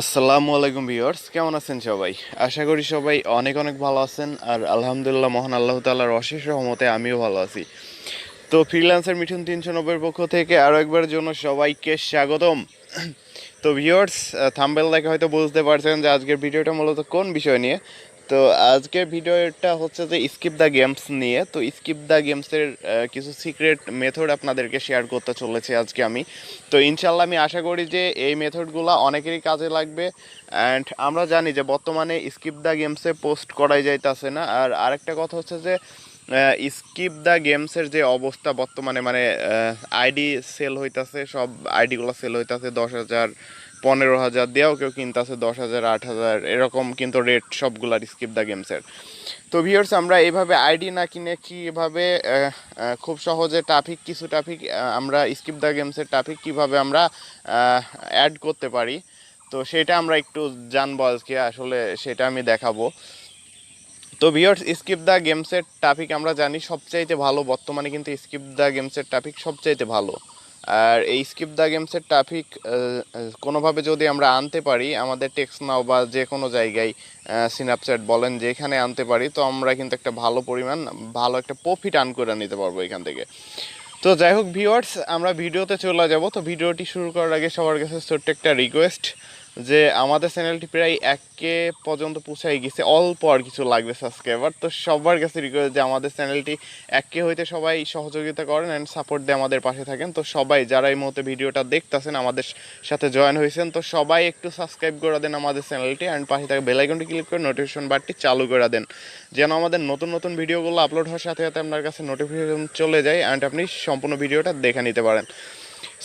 আসসালামু আলাইকুম ভিউয়ার্স, কেমন আছেন সবাই? আশা করি সবাই অনেক অনেক ভালো আছেন। আর আলহামদুলিল্লাহ, মহান আল্লাহ তাআলার অশেষ রহমতে আমিও ভালো আছি। তো ফ্রিল্যান্সার মিঠুন 390 পক্ষ থেকে আরও একবার জন্য সবাইকে স্বাগতম। তো ভিউয়ার্স, থাম্বনেল দেখে হয়তো বুঝতে পারছেন যে আজকের ভিডিওটা মূলত কোন বিষয় নিয়ে। তো আজকের ভিডিওটা হচ্ছে যে স্কিপ দ্য গেমস নিয়ে। তো স্কিপ দ্য গেমসের কিছু সিক্রেট মেথড আপনাদেরকে শেয়ার করতে চলেছি আজকে আমি। তো ইনশাল্লাহ আমি আশা করি যে এই মেথডগুলো অনেকেরই কাজে লাগবে। অ্যান্ড আমরা জানি যে বর্তমানে স্কিপ দ্য গেমসে পোস্ট করাই যাইতেছে না। আর আরেকটা কথা হচ্ছে যে স্কিপ দ্য গেমসের যে অবস্থা বর্তমানে, মানে আইডি সেল হইতাছে, সব আইডিগুলো সেল হইতাছে 10,000, 15,000 দিয়েও কেউ কিনতেছে 10,000, 8,000 এরকম কিন্তু রেট সবগুলার স্কিপ দ্য গেমসের। তো ভিউয়ার্স, আমরা এইভাবে আইডি না কিনে কীভাবে খুব সহজে কিছু ট্রাফিক আমরা স্কিপ দ্য গেমসের ট্রাফিক কীভাবে আমরা অ্যাড করতে পারি, তো সেটা আমরা একটু জানবো আজকে। আসলে সেটা আমি দেখাবো। তো ভিউয়ার্স, স্কিপ দ্য গেমসের টপিক আমরা জানি সবচাইতে ভালো, বর্তমানে কিন্তু স্কিপ দ্য গেমসের টপিক সবচাইতে ভালো। আর এই স্কিপ দ্য গেমসের টপিক কোনোভাবে যদি আমরা আনতে পারি আমাদের টেক্সট নাও বা যে কোনো জায়গায়, স্ন্যাপচ্যাট বলেন, যেখানে আনতে পারি, তো আমরা কিন্তু একটা ভালো একটা প্রফিট আর্ন করে নিতে পারবো এখান থেকে। তো যাই হোক ভিউয়ার্স, আমরা ভিডিওতে চলে যাব। তো ভিডিওটি শুরু করার আগে সবার কাছে ছোট্ট একটা রিকোয়েস্ট, যে আমাদের চ্যানেলটি প্রায় 1K পর্যন্ত পৌঁছাই গেছে, অল্প আর কিছু লাগবে সাবস্ক্রাইবার। তো সবার কাছে রিকোয়েস্ট যে আমাদের চ্যানেলটি 1K হইতে সবাই সহযোগিতা করেন অ্যান্ড সাপোর্ট দিয়ে আমাদের পাশে থাকেন। তো সবাই যারা এই মুহূর্তে ভিডিওটা দেখতেছেন, আমাদের সাথে জয়েন হয়েছেন, তো সবাই একটু সাবস্ক্রাইব করে দেন আমাদের চ্যানেলটি অ্যান্ড পাশে থাকা বেল আইকনটি ক্লিক করে নোটিফিকেশন বারটি চালু করে দেন, যেন আমাদের নতুন নতুন ভিডিওগুলো আপলোড হওয়ার সাথে সাথে আপনার কাছে নোটিফিকেশন চলে যায় অ্যান্ড আপনি সম্পূর্ণ ভিডিওটা দেখে নিতে পারেন।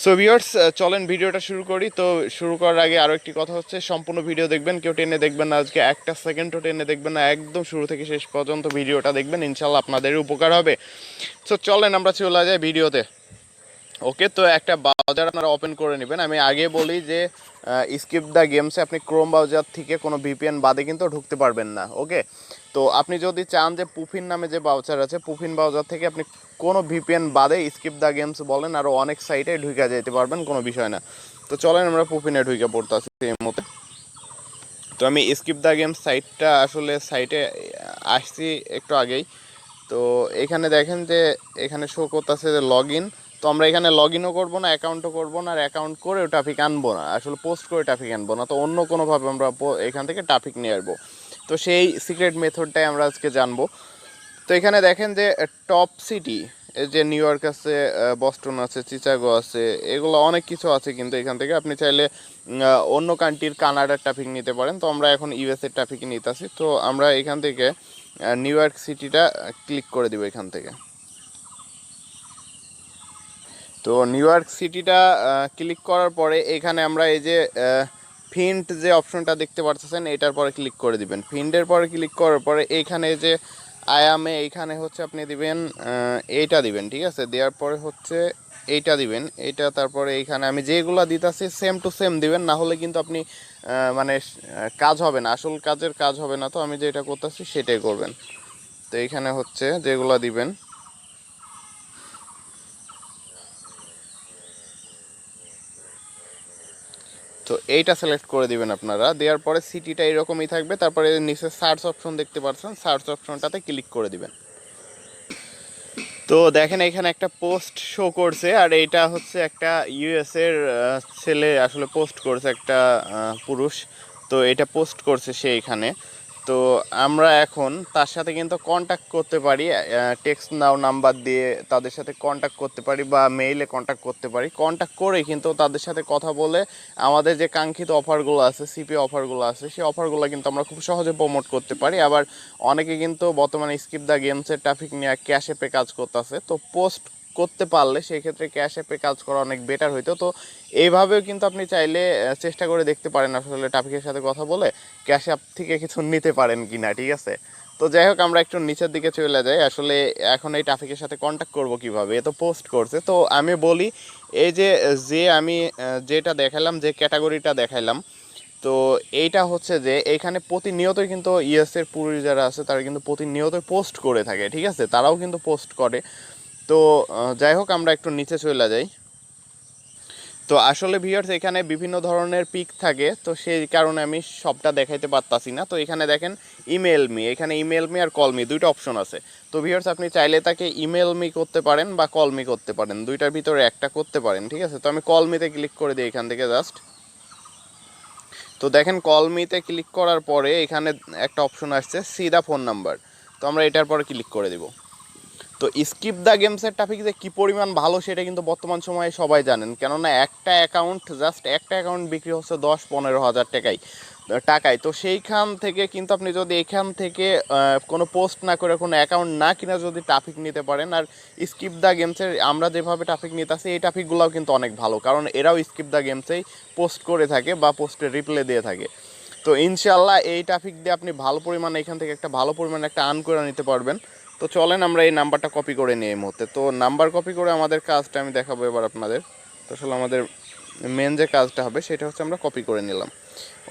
সো ভিউয়ার্স, চলেন ভিডিওটা শুরু করি। তো শুরু করার আগে আরও একটি কথা হচ্ছে, সম্পূর্ণ ভিডিও দেখবেন, কেউ টেনে দেখবেন না, আজকে একটা সেকেন্ডও টেনে দেখবেন না, একদম শুরু থেকে শেষ পর্যন্ত ভিডিওটা দেখবেন, ইনশাল্লাহ আপনাদেরই উপকার হবে। সো চলেন আমরা চলে যাই ভিডিওতে। ওকে, তো একটা ব্রাউজার আপনারা ওপেন করে নেবেন। আমি আগে বলি যে স্কিপ দ্য গেমসে আপনি ক্রোম ব্রাউজার থেকে কোনো ভিপিএন বাদে কিন্তু ঢুকতে পারবেন না। ওকে, তো আপনি যদি চান যে পুফিন নামে যে ব্রাউজার আছে, পুফিন ব্রাউজার থেকে আপনি কোনো ভিপিএন বাদে স্কিপ দ্য গেমস বলেন আরও অনেক সাইটে ঢুকে যেতে পারবেন, কোনো বিষয় না। তো চলেন আমরা পুফিনে ঢুকে পড়তে আসি এই মতে। তো আমি স্কিপ দ্য গেমস সাইটে আসছি একটু আগেই। তো এখানে দেখেন যে এখানে শো করতেছে যে লগ ইন। তো আমরা এখানে লগ ইনও করবো না, অ্যাকাউন্টও করবো না, আর অ্যাকাউন্ট করেও ট্রাফিক আনবো না, আসলে পোস্ট করে ট্রাফিক আনবো না। তো অন্য কোনোভাবে আমরা এখান থেকে ট্রাফিক নিয়ে আসবো। তো সেই সিক্রেট মেথডটাই আমরা আজকে জানবো। তো এখানে দেখেন যে টপ সিটি, যে নিউ ইয়র্ক আছে, বস্টন আছে, চিকাগো আছে, এগুলো অনেক কিছু আছে। কিন্তু এখান থেকে আপনি চাইলে অন্য কান্ট্রির কানাডার ট্রাফিক নিতে পারেন। তো আমরা এখন ইউএসএর ট্রাফিক নিতেছি। তো আমরা এখান থেকে নিউ ইয়র্ক সিটিটা ক্লিক করে দিব এখান থেকে। তো নিউ ইয়র্ক সিটিটা ক্লিক করার পরে এখানে আমরা এই যে ফিন্ট যে অপশনটা দেখতে পাচ্ছেন, এটার পরে ক্লিক করে দিবেন। ফিন্টের পরে ক্লিক করার পরে এইখানে যে আয়ামে, এইখানে হচ্ছে আপনি দিবেন এইটা দিবেন, ঠিক আছে। দেওয়ার পরে হচ্ছে এইটা দিবেন, এইটা। তারপরে এইখানে আমি যেগুলো দিতেছি সেম টু সেম দিবেন, না হলে কিন্তু আপনি মানে কাজ হবে না, আসল কাজ হবে না। তো আমি যেটা করতেছি সেটাই করবেন। তো এইখানে হচ্ছে যেগুলো দিবেন, তো এইটা সিলেক্ট করে দিবেন আপনারা। দেওয়ার পরে সিটিটা এরকমই থাকবে। তারপরে নিচে সার্চ অপশন দেখতে পাচ্ছেন, সার্চ অপশনটাতে ক্লিক করে দিবেন। তো দেখেন এখানে একটা পোস্ট শো করছে, আর এইটা হচ্ছে একটা ইউএস এর ছেলে আসলে পোস্ট করছে, একটা পুরুষ। তো এটা পোস্ট করছে সে এখানে। তো আমরা এখন তার সাথে কিন্তু কন্ট্যাক্ট করতে পারি, টেক্সট নাও নাম্বার দিয়ে তাদের সাথে কন্ট্যাক্ট করতে পারি বা মেইলে কন্ট্যাক্ট করতে পারি। কন্ট্যাক্ট করে কিন্তু তাদের সাথে কথা বলে আমাদের যে কাঙ্ক্ষিত অফারগুলো আছে, সিপি অফারগুলো আছে, সেই অফারগুলো কিন্তু আমরা খুব সহজে প্রমোট করতে পারি। আবার অনেকে কিন্তু বর্তমানে স্কিপ দ্য গেমসের ট্রাফিক নিয়ে ক্যাশ অ্যাপে কাজ করতেছে। তো পোস্ট করতে পারলে সেই ক্ষেত্রে ক্যাশ অ্যাপে কাজ করা অনেক বেটার হইতো। তো এইভাবেও কিন্তু আপনি চাইলে চেষ্টা করে দেখতে পারেন আসলে ট্রাফিকের সাথে কথা বলে ক্যাশ অ্যাপ থেকে কিছু নিতে পারেন কি না, ঠিক আছে। তো যাই হোক, আমরা একটু নিচের দিকে চলে যাই। আসলে এখন এই ট্রাফিকের সাথে কন্ট্যাক্ট করব কিভাবে, এ তো পোস্ট করছে। তো আমি বলি, এই যে আমি যেটা দেখালাম, যে ক্যাটাগরিটা দেখাইলাম, তো এইটা হচ্ছে যে এইখানে প্রতিনিয়তই কিন্তু ইউএসের পুরুষ যারা আছে তারা কিন্তু প্রতিনিয়তই পোস্ট করে থাকে, ঠিক আছে, তারাও কিন্তু পোস্ট করে। তো যাই হোক, আমরা একটু নিচে চলে যাই। তো আসলে ভিউয়ার্স এখানে বিভিন্ন ধরনের পিক থাকে, তো সেই কারণে আমি সবটা দেখাইতে পারতাছি না। তো এখানে দেখেন ইমেল মি, এখানে ইমেল মি আর কল মি দুইটা অপশন আছে। তো ভিউয়ার্স আপনি চাইলে তাকে ইমেল মি করতে পারেন বা কল মি করতে পারেন, দুইটার ভিতরে একটা করতে পারেন, ঠিক আছে। তো আমি কল মিতে ক্লিক করে দিই এখান থেকে জাস্ট। তো দেখেন কল মিতে ক্লিক করার পরে এখানে একটা অপশন আসছে সি দা ফোন নাম্বার, তো আমরা এটার পরে ক্লিক করে দিব। তো স্কিপ দ্য গেমসের ট্রাফিক যে কী পরিমাণ ভালো সেটা কিন্তু বর্তমান সময়ে সবাই জানেন, কেননা একটা অ্যাকাউন্ট জাস্ট একটা অ্যাকাউন্ট বিক্রি হচ্ছে 10-15 হাজার টাকায়। তো সেইখান থেকে কিন্তু আপনি যদি এখান থেকে কোনো পোস্ট না করে কোনো অ্যাকাউন্ট না কিনা যদি ট্রাফিক নিতে পারেন, আর স্কিপ দ্য গেমসের আমরা যেভাবে ট্রাফিক নিতেছি এই ট্রাফিকগুলোও কিন্তু অনেক ভালো, কারণ এরাও স্কিপ দ্য গেমসেই পোস্ট করে থাকে বা পোস্টের রিপ্লাই দিয়ে থাকে। তো ইনশাল্লাহ এই ট্রাফিক দিয়ে আপনি ভালো পরিমাণে এখান থেকে একটা ভালো পরিমাণে একটা আর্ন করে নিতে পারবেন। তো চলেন আমরা এই নাম্বারটা কপি করে নিই এই মুহূর্তে। তো নাম্বার কপি করে আমাদের কাজটা আমি দেখাবো এবার আপনাদের। তো আসলে আমাদের মেন যে কাজটা হবে সেটা হচ্ছে আমরা কপি করে নিলাম।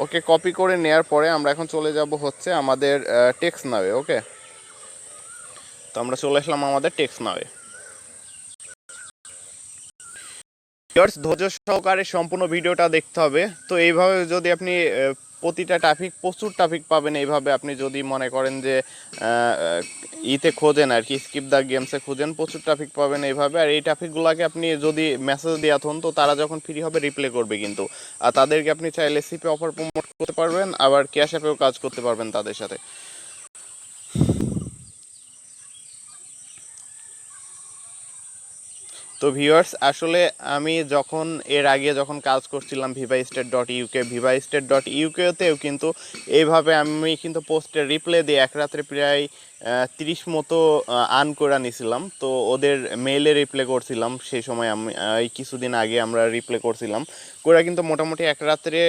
ওকে, কপি করে নেওয়ার পরে আমরা এখন চলে যাব হচ্ছে আমাদের টেক্সট নাওয়ে। ওকে, তো আমরা চলে আসলাম আমাদের টেক্সট নাওয়ে। ধৈর্য সহকারে সম্পূর্ণ ভিডিওটা দেখতে হবে। তো এইভাবে যদি আপনি প্রতিটা ট্রাফিক প্রচুর ট্রাফিক পাবেন, এইভাবে আপনি যদি মনে করেন যে ইতে খোঁজেন আর কি, স্কিপ দ্য গেমসে খুঁজেন, প্রচুর ট্রাফিক পাবেন এইভাবে। আর এই ট্রাফিকগুলোকে আপনি যদি মেসেজ দেওয়া হন, তো তারা যখন ফ্রি হবে রিপ্লে করবে কিন্তু। আর তাদেরকে আপনি চাইলে সিপে অফার প্রমোট করতে পারবেন, আবার ক্যাশ অ্যাপেও কাজ করতে পারবেন তাদের সাথে। তো ভিউয়ার্স আসলে আমি যখন এর আগে যখন কাজ করছিলাম vivaistate.uk কিন্তু এইভাবে আমি কিন্তু পোস্টের রিপ্লাই দিয়ে এক রাত্রে প্রায় 30 মতো আর্ন করে নিছিলাম। তো ওদের মেইলে রিপ্লাই করছিলাম সেই সময়, আমি এই কিছুদিন আগে আমরা রিপ্লাই করছিলাম করে কিন্তু মোটামুটি এক রাত্রে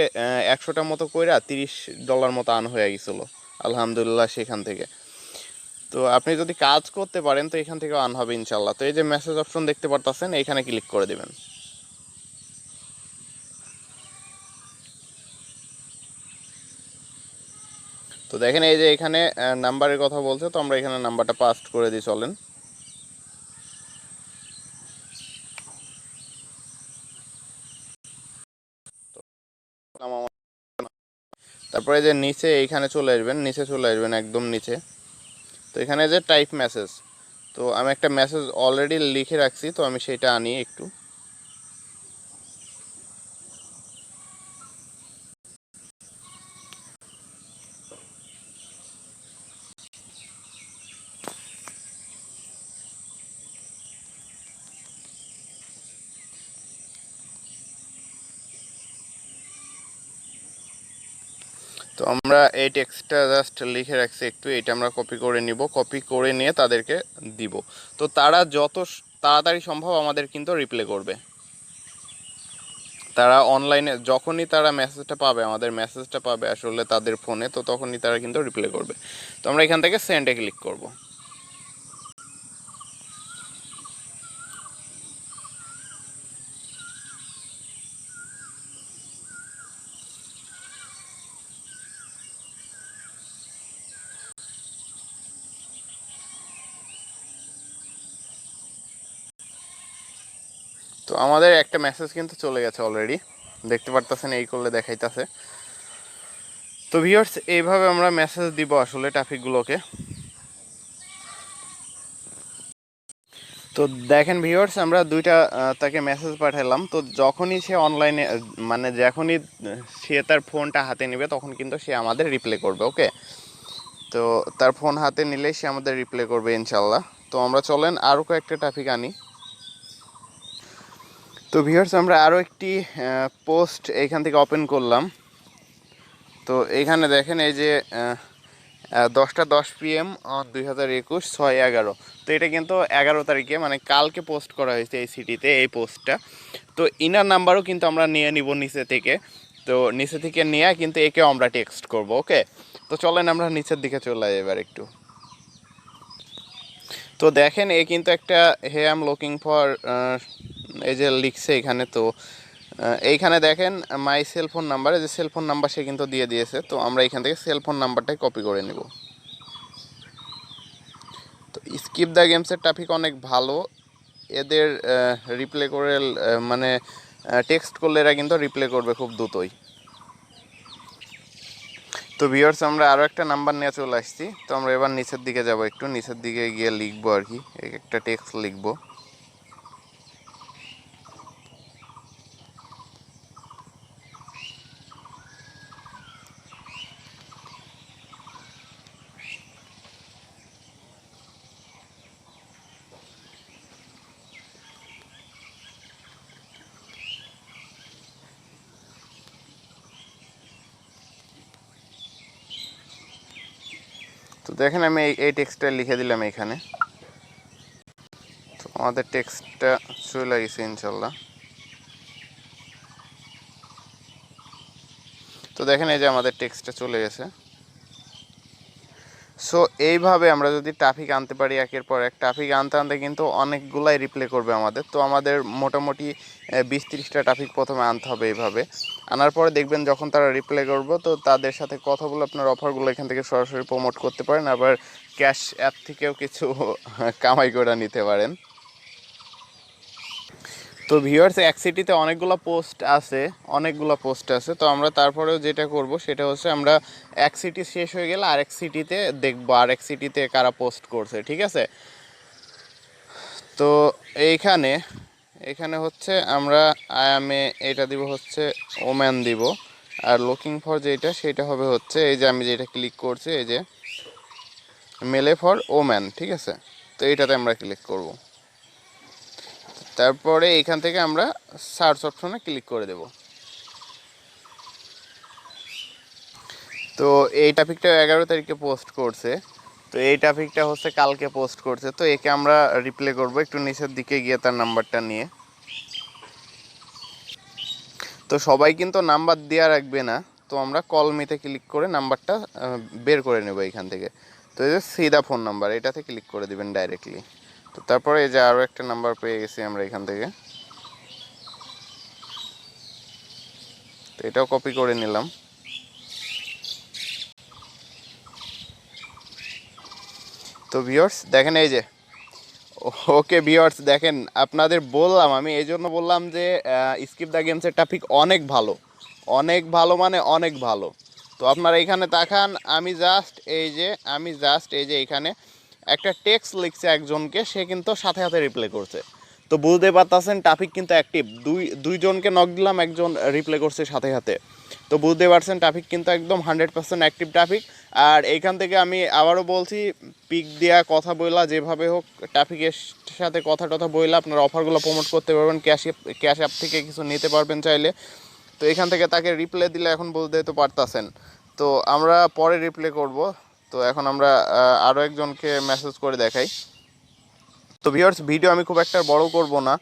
100টা মতো কইরা $30 মতো আর্ন হয়ে গেছিলো আলহামদুলিল্লাহ সেখান থেকে। তো আপনি যদি কাজ করতে পারেন তো এখান থেকে আর্ন হবে ইনশাল্লাহ। তো এই যে মেসেজ অপশন দেখতে পারতেছেন, এখানে ক্লিক করে দিবেন। তো দেখেন এই যে এখানে নাম্বারের কথা বলছে, তো আমরা এখানে নাম্বারটা পাস্ট করে দিই চলেন। তারপরে যে নিচে এইখানে চলে আসবেন, নিচে চলে আসবেন একদম নিচে। তো এখানে যে টাইপ মেসেজ, তো আমি একটা মেসেজ অলরেডি লিখে রাখছি, তো আমি সেটা আনি একটু। তো আমরা এই টেক্সটটা জাস্ট লিখে রাখছি একটু, এটা আমরা কপি করে নিব, কপি করে নিয়ে তাদেরকে দিব। তো তারা যত তাড়াতাড়ি সম্ভব আমাদের কিন্তু রিপ্লাই করবে। তারা অনলাইনে যখনই তারা মেসেজটা পাবে, আমাদের মেসেজটা পাবে আসলে তাদের ফোনে, তো তখনই তারা কিন্তু রিপ্লাই করবে। তো আমরা এখান থেকে সেন্ডে ক্লিক করব। তো আমাদের একটা মেসেজ কিন্তু চলে গেছে অলরেডি, দেখতে পারতেছেন, এই করলে দেখাইতেছে। তো ভিউয়ার্স এইভাবে আমরা মেসেজ দিব আসলে ট্রাফিকগুলোকে। তো দেখেন ভিউয়ার্স আমরা দুইটা তাকে মেসেজ পাঠালাম, তো যখনই সে অনলাইনে মানে যখনই সে তার ফোনটা হাতে নেবে তখন কিন্তু সে আমাদের রিপ্লাই করবে। ওকে, তো তার ফোন হাতে নিলেই সে আমাদের রিপ্লাই করবে ইনশাল্লাহ। তো আমরা চলেন আরও কয়েকটা ট্রাফিক আনি। তো ভিউয়ার্স আমরা আরও একটি পোস্ট এইখান থেকে ওপেন করলাম। তো এইখানে দেখেন এই যে 10টা 10 PM 2021 6/11। তো এটা কিন্তু 11 তারিখে মানে কালকে পোস্ট করা হয়েছে এই সিটিতে এই পোস্টটা। তো ইনার নাম্বারও কিন্তু আমরা নিয়ে নিব নিচে থেকে। তো নিচে থেকে নিয়ে কিন্তু একেও আমরা টেক্সট করব। ওকে, তো চলেন আমরা নিচের দিকে চলে যাই এবার একটু। তো দেখেন এ কিন্তু একটা হে আই এম লুকিং ফর এই যে লিখছে এখানে। তো এইখানে দেখেন মাই সেলফোন নাম্বার, এই যে সেলফোন নাম্বার সে কিন্তু দিয়ে দিয়েছে। তো আমরা এখান থেকে সেলফোন নাম্বারটাই কপি করে নেব। তো স্কিপ দ্য গেমসের ট্রাফিক অনেক ভালো, এদের রিপ্লে করে মানে টেক্সট করলে এরা কিন্তু রিপ্লে করবে খুব দ্রুতই। তো ভিউয়ার্স আমরা আরও একটা নাম্বার নিয়ে চলে আসছি। তো আমরা এবার নিচের দিকে যাব, একটু নিচের দিকে গিয়ে লিখবো আর কি, একটা টেক্সট লিখবো। তো দেখেন আমি এই টেক্সটটা লিখে দিলাম এখানে। তো আমাদের টেক্সটটা চলে গেছে ইনশাল্লাহ। তো দেখেন এই যে আমাদের টেক্সটটা চলে গেছে। সো এইভাবে আমরা যদি ট্রাফিক আনতে পারি একের পর এক, ট্রাফিক আনতে আনতে কিন্তু অনেকগুলাই রিপ্লে করবে আমাদের। তো আমাদের মোটামুটি 20-30টা ট্রাফিক প্রথমে আনতে হবে এইভাবে। আনার পরে দেখবেন যখন তারা রিপ্লে করবো তো তাদের সাথে কথা বলে আপনার অফারগুলো এখান থেকে সরাসরি প্রমোট করতে পারেন, আবার ক্যাশ অ্যাপ থেকেও কিছু কামাই করে নিতে পারেন। তো ভিউয়ার্স এক সিটিতে অনেকগুলো পোস্ট আছে। তো আমরা তারপরেও যেটা করব সেটা হচ্ছে আমরা এক সিটি শেষ হয়ে গেলে আরেক সিটিতে দেখবো আরেক সিটিতে কারা পোস্ট করছে, ঠিক আছে। তো এইখানে এখানে হচ্ছে আমরা আয়ামে এটা দিব হচ্ছে ওম্যান দিব, আর লুকিং ফর যেটা সেটা হবে হচ্ছে এই যে আমি যেটা ক্লিক করছি এই যে মেলে ফর ওম্যান, ঠিক আছে। তো এইটাতে আমরা ক্লিক করব। তারপরে এখান থেকে আমরা সার্চ অপশনে ক্লিক করে দেব। তো এই টপিকটা 11 তারিখে পোস্ট করছে। তো এই টপিকটা হচ্ছে কালকে পোস্ট করছে। তো একে আমরা রিপ্লে করব একটু নিচের দিকে গিয়ে তার নাম্বারটা নিয়ে। তো সবাই কিন্তু নাম্বার দেওয়া রাখবে না, তো আমরা কল মিতে ক্লিক করে নাম্বারটা বের করে নেব এখান থেকে। তো এই যে সিধা ফোন নাম্বার এটাতে ক্লিক করে দিবেন ডাইরেক্টলি। তো তারপরে এই যে আরও একটা নাম্বার পেয়ে গেছি আমরা এখান থেকে, তো এটাও কপি করে নিলাম। তো ভিউয়ার্স দেখেন এই যে ওকে ভিউয়ার্স দেখেন আপনাদের বললাম, আমি এই জন্য বললাম যে স্কিপ দ্য গেমসের টপিক অনেক ভালো, অনেক ভালো মানে অনেক ভালো। তো আপনারা এখানে তাকান, আমি জাস্ট এই যে এখানে একটা টেক্সট লিখছে একজনকে, সে কিন্তু সাথে সাথে রিপ্লাই করছে। তো বুঝতে পারতেছেন টপিক কিন্তু অ্যাক্টিভ, দুইজনকে নক দিলাম, একজন রিপ্লাই করছে সাথে সাথে। তো বুঝতে পারছেন টপিক কিন্তু একদম 100% অ্যাক্টিভ টপিক। আর এইখান থেকে আমি আবারও বলছি, পিক দেওয়া কথা বইলা যেভাবে হোক টপিকের সাথে কথা টথা বইলা আপনার অফারগুলো প্রমোট করতে পারবেন, ক্যাশ অ্যাপ থেকে কিছু নিতে পারবেন চাইলে। তো এখান থেকে তাকে রিপ্লাই দিলে এখন বলতে তো পারতেছেন। তো আমরা পরে রিপ্লাই করব। তো এখন আমরা আরও একজনকে মেসেজ করে দেখাই। তো ভিউয়ার্স ভিডিও আমি খুব একটা বড় করব না।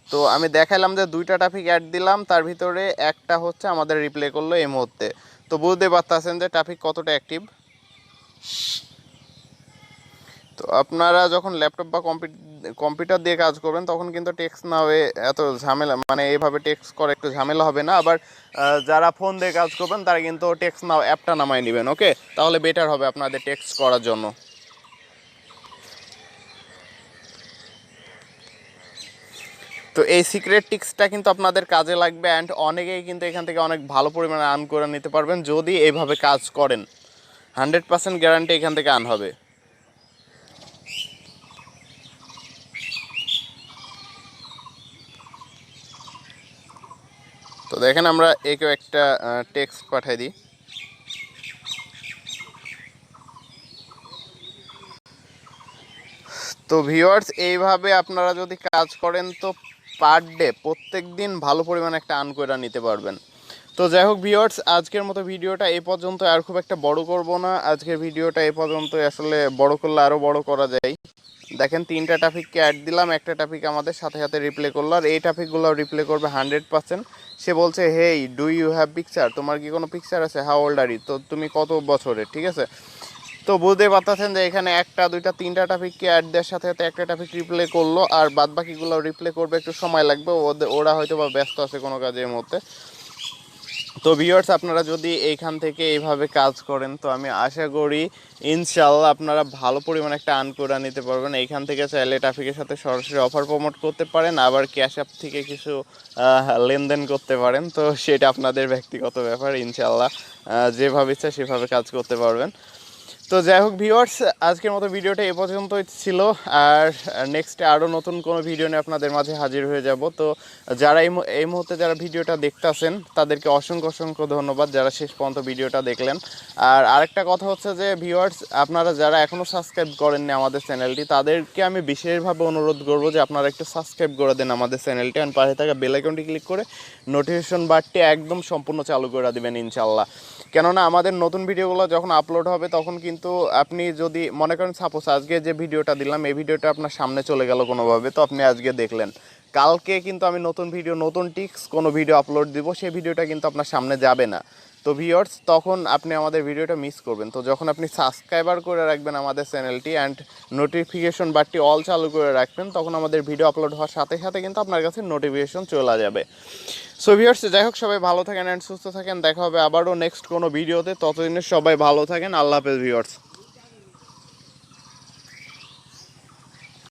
তো আমি দেখাইলাম যে 2টা টপিক অ্যাড দিলাম, তার ভিতরে একটা হচ্ছে আমাদের রিপ্লাই করলো এই মুহূর্তে। তো বুঝতে পারতেছেন যে টপিক কতটা অ্যাক্টিভ। তো আপনারা যখন ল্যাপটপ বা কম্পিউটার দিয়ে কাজ করবেন তখন কিন্তু টেক্সট না হয়ে এত ঝামেলা, মানে এইভাবে টেক্সট করে একটু ঝামেলা হবে না। আবার যারা ফোন দিয়ে কাজ করবেন তারা কিন্তু টেক্সট নাও অ্যাপটা নামায় নেবেন, ওকে, তাহলে বেটার হবে আপনাদের টেক্সট করার জন্য। তো এই সিক্রেট টিক্সটা কিন্তু আপনাদের কাজে লাগবে, অ্যান্ড অনেকেই কিন্তু এখান থেকে অনেক ভালো পরিমাণে আর্ন করে নিতে পারবেন যদি এইভাবে কাজ করেন। 100% গ্যারান্টি এখান থেকে আর্ন হবে। তো দেখেন আমরা একেও একটা টেক্সট পাঠাই দিই। তো ভিউয়ার্স এইভাবে আপনারা যদি কাজ করেন তো পার ডে প্রত্যেক দিন ভালো পরিমাণে একটা আর্ন করে নিতে পারবেন। তো যাই হোক ভিউয়ার্স আজকের মতো ভিডিওটা এই পর্যন্ত, আর খুব একটা বড় করব না। আজকের ভিডিওটা এই পর্যন্ত, আসলে বড় করলে আরও বড় করা যায়। দেখেন 3টা টপিককে অ্যাড দিলাম, একটা টপিক আমাদের সাথে সাথে রিপ্লে করলো, আর এই টপিকগুলো রিপ্লে করবে 100%। সে বলছে হেই ডু ইউ হ্যাভ পিকচার, তোমার কি কোনো পিকচার আছে, হাউ ওল্ড আর ইউ, তো তুমি কত বছরের, ঠিক আছে। তো বুঝতে পারতেছেন যে এখানে 1টা 2টা 3টা টপিককে অ্যাড দেওয়ার সাথে সাথে একটা টপিক রিপ্লে করলো, আর বাদ বাকিগুলো রিপ্লে করবে একটু সময় লাগবে, ওরা হয়তো বা ব্যস্ত আছে কোনো কাজের মধ্যে। তো ভিউয়ার্স, আপনারা যদি এইখান থেকে এইভাবে কাজ করেন তো আমি আশা করি ইনশাল্লাহ আপনারা ভালো পরিমাণে একটা আর্ন করে নিতে পারবেন। এইখান থেকে চাইলে ট্রাফিকের সাথে সরাসরি অফার প্রমোট করতে পারেন, আবার ক্যাশ অ্যাপ থেকে কিছু লেনদেন করতে পারেন। তো সেটা আপনাদের ব্যক্তিগত ব্যাপার, ইনশাল্লাহ যেভাবে ইচ্ছা সেভাবে কাজ করতে পারবেন। তো যাই হোক ভিউয়ার্স, আজকের মতো ভিডিওটা এ পর্যন্তই ছিল। আর নেক্সটে আরও নতুন কোনো ভিডিও নিয়ে আপনাদের মাঝে হাজির হয়ে যাব। তো যারা এই মুহূর্তে যারা ভিডিওটা দেখতেছেন তাদেরকে অসংখ্য অসংখ্য ধন্যবাদ যারা শেষ পর্যন্ত ভিডিওটা দেখলেন। আর আরেকটা কথা হচ্ছে যে ভিউয়ার্স, আপনারা যারা এখনও সাবস্ক্রাইব করেননি আমাদের চ্যানেলটি, তাদেরকে আমি বিশেষভাবে অনুরোধ করব যে আপনারা একটু সাবস্ক্রাইব করে দেন আমাদের চ্যানেলটি, আর পাশে থাকা বেল আইকনটি ক্লিক করে নোটিফিকেশন বারটি একদম সম্পূর্ণ চালু করে দেবেন ইনশাল্লাহ। কেননা আমাদের নতুন ভিডিওগুলো যখন আপলোড হবে তখন কিন্তু আপনি যদি মনে করেন সাপোজ আজকে যে ভিডিওটা দিলাম এই ভিডিওটা আপনার সামনে চলে গেল কোনোভাবে, তো আপনি আজকে দেখলেন, কালকে কিন্তু আমি নতুন ভিডিও নতুন টিক্স কোনো ভিডিও আপলোড দিব, সেই ভিডিওটা কিন্তু আপনার সামনে যাবে না। তো ভিউয়ার্স, তখন আপনি আমাদের ভিডিওটা মিস করবেন। তো যখন আপনি সাবস্ক্রাইবার করে রাখবেন আমাদের চ্যানেলটি অ্যান্ড নোটিফিকেশন বারটি অল চালু করে রাখবেন, তখন আমাদের ভিডিও আপলোড হওয়ার সাথে সাথে কিন্তু আপনার কাছে নোটিফিকেশন চলে যাবে। সো ভিউয়ার্স, যাই হোক সবাই ভালো থাকেন অ্যান্ড সুস্থ থাকেন। দেখা হবে আবারও নেক্সট কোনো ভিডিওতে। ততদিনে সবাই ভালো থাকেন। আল্লাহ হাফেজ ভিউয়ার্স।